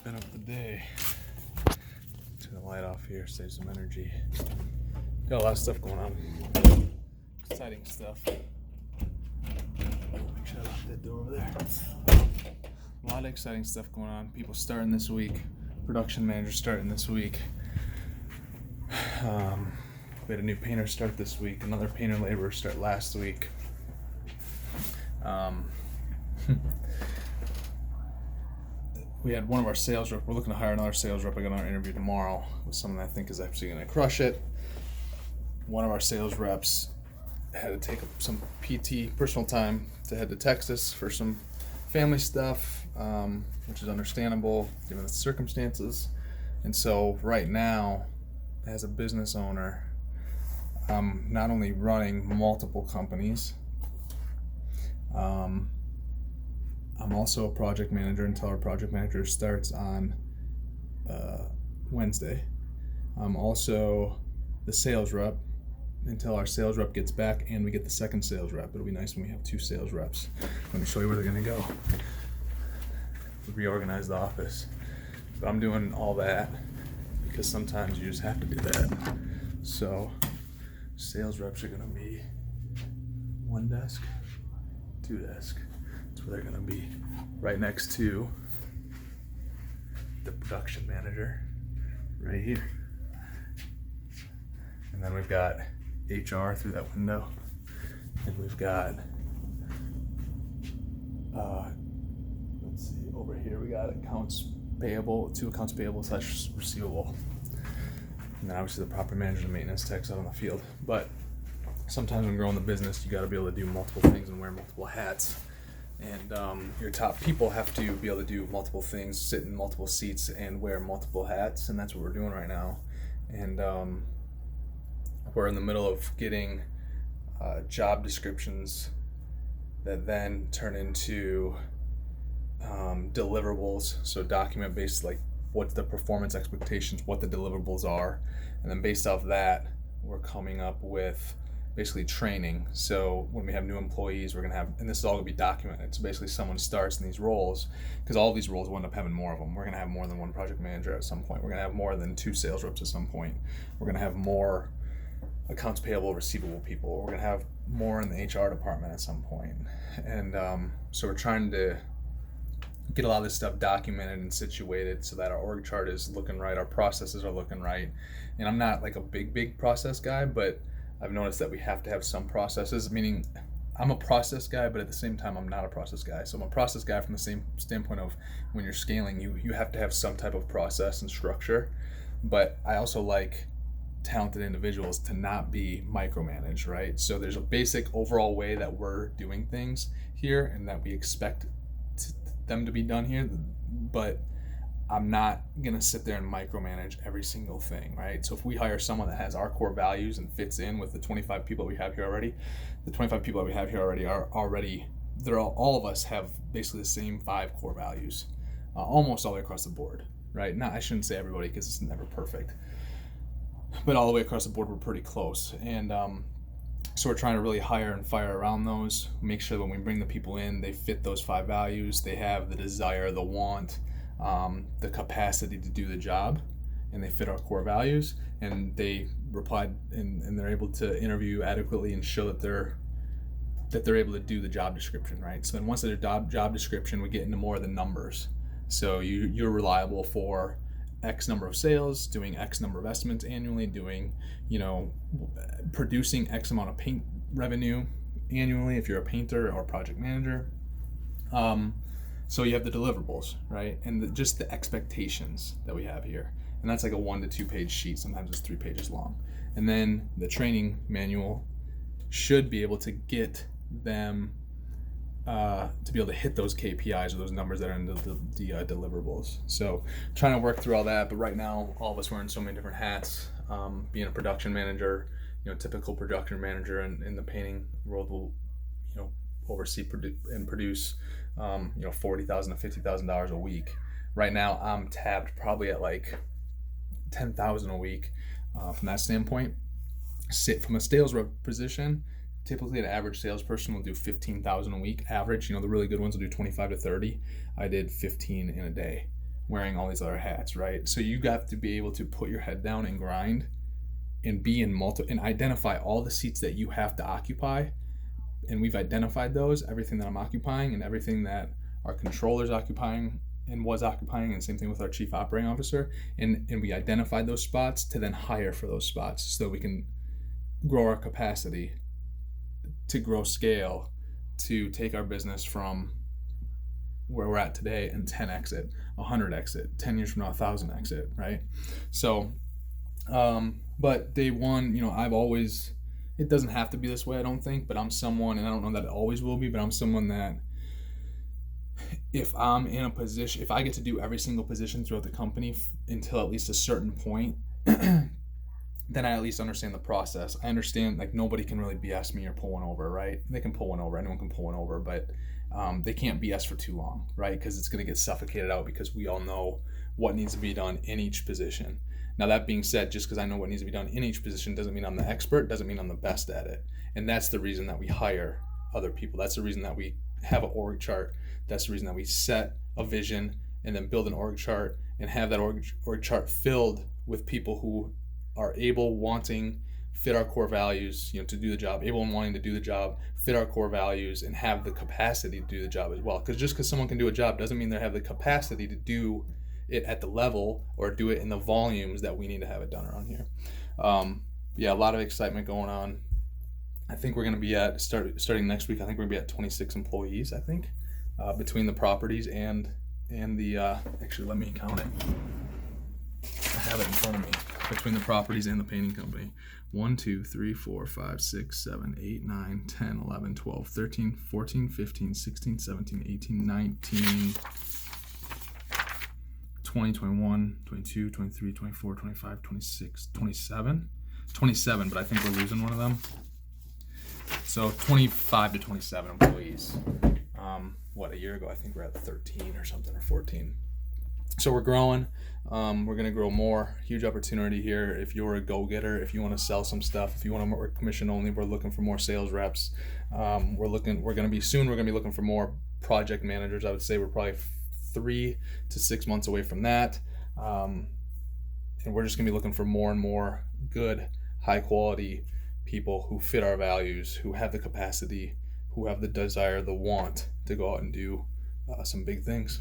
wrapping up the day. Turn the light off here, save some energy. Got a lot of stuff going on. Exciting stuff. Make sure I lock that door over there. A lot of exciting stuff going on. People starting this week. Production manager starting this week. We had a new painter start this week. Another painter laborer start last week. We had one of our sales reps. We're looking to hire another sales rep. I got another interview tomorrow with someone I think is actually going to crush it. One of our sales reps had to take some PT, personal time, to head to Texas for some family stuff, which is understandable given the circumstances. And so right now, as a business owner, I'm not only running multiple companies, I'm also a project manager until our project manager starts on Wednesday. I'm also the sales rep until our sales rep gets back and we get the second sales rep. It'll be nice when we have two sales reps. Let me show you where they're going to go. We reorganize the office. But I'm doing all that because sometimes you just have to do that. So sales reps are going to be one desk, two desks. That's where they're going to be, right next to the production manager, right here. And then we've got HR through that window, and we've got let's see, over here we got accounts payable, two accounts payable / receivable, and then obviously the property manager and maintenance techs out on the field. But sometimes when growing the business, you got to be able to do multiple things and wear multiple hats. And your top people have to be able to do multiple things, sit in multiple seats, and wear multiple hats, and that's what we're doing right now. And we're in the middle of getting job descriptions that then turn into deliverables, so document-based, like what's the performance expectations, what the deliverables are, and then based off that, we're coming up with basically training. So when we have new employees, we're going to have, and this is all going to be documented. So basically someone starts in these roles, because all these roles will end up having more of them. We're going to have more than one project manager at some point. We're going to have more than two sales reps at some point. We're going to have more accounts payable, receivable people. We're going to have more in the HR department at some point. And so we're trying to get a lot of this stuff documented and situated so that our org chart is looking right, our processes are looking right. And I'm not like a big process guy, but I've noticed that we have to have some processes, meaning I'm a process guy, but at the same time, I'm not a process guy. So I'm a process guy from the same standpoint of when you're scaling, you have to have some type of process and structure. But I also like talented individuals to not be micromanaged, right? So there's a basic overall way that we're doing things here and that we expect them to be done here, but I'm not going to sit there and micromanage every single thing, right? So if we hire someone that has our core values and fits in with the 25 people that we have here already, the 25 people that we have here already are already, all of us have basically the same 5 core values, almost all the way across the board, right? I shouldn't say everybody because it's never perfect, but all the way across the board, we're pretty close. And so we're trying to really hire and fire around those, make sure that when we bring the people in, they fit those 5 values, they have the desire, the want, the capacity to do the job, and they fit our core values, and they replied and they're able to interview adequately and show that they're able to do the job description, right? So then once they're job description, we get into more of the numbers. So you're reliable for X number of sales, doing X number of estimates annually, doing, producing X amount of paint revenue annually if you're a painter or project manager. So you have the deliverables, right? And just the expectations that we have here. And that's like a 1 to 2 page sheet. Sometimes it's 3 pages long. And then the training manual should be able to get them to be able to hit those KPIs or those numbers that are in the deliverables. So trying to work through all that, but right now all of us wearing so many different hats. Being a production manager, typical production manager in the painting world will, oversee and produce $40,000 to $50,000 a week. Right now I'm tabbed probably at like $10,000 a week from that standpoint. From a sales rep position, typically an average salesperson will do 15,000 a week average. The really good ones will do 25 to 30. I did 15 in a day wearing all these other hats, right? So you have to be able to put your head down and grind and be in and identify all the seats that you have to occupy. And we've identified those, everything that I'm occupying and everything that our controller's occupying and was occupying, and same thing with our chief operating officer. And we identified those spots to then hire for those spots so we can grow our capacity, to grow scale, to take our business from where we're at today and 10 exit, 100 exit, 10 years from now, 1,000 exit, right? So, but day one, I've always, it doesn't have to be this way, I don't think, but I'm someone, and I don't know that it always will be, but I'm someone that if I'm in a position, if I get to do every single position throughout the company until at least a certain point, then I at least understand the process. I understand, like, nobody can really BS me or pull one over, right? They can pull one over, anyone can pull one over, but they can't BS for too long, right? Because it's going to get suffocated out, because we all know what needs to be done in each position. Now, that being said, just because I know what needs to be done in each position doesn't mean I'm the expert, doesn't mean I'm the best at it. And that's the reason that we hire other people. That's the reason that we have an org chart. That's the reason that we set a vision and then build an org chart and have that org chart filled with people who are able, wanting, fit our core values, to do the job, able and wanting to do the job, fit our core values, and have the capacity to do the job as well. Because just because someone can do a job doesn't mean they have the capacity to do it at the level or do it in the volumes that we need to have it done around here. A lot of excitement going on. I think we're going to be at, starting next week, I think we're going to be at 26 employees, I think, between the properties and the, actually, let me count it. I have it in front of me. Between the properties and the painting company. 1, 2, 3, 4, 5, 6, 7, 8, 9, 10, 11, 12, 13, 14, 15, 16, 17, 18, 19, 20, 21, 22, 23, 24, 25, 26, 27. 27, but I think we're losing one of them. So 25 to 27 employees. A year ago, I think we're at 13 or something, or 14. So we're growing. We're going to grow more. Huge opportunity here. If you're a go-getter, if you want to sell some stuff, if you want to work commission only, we're looking for more sales reps. We're going to be looking for more project managers. I would say we're probably 3 to 6 months away from that. And we're just going to be looking for more and more good, high quality people who fit our values, who have the capacity, who have the desire, the want to go out and do some big things.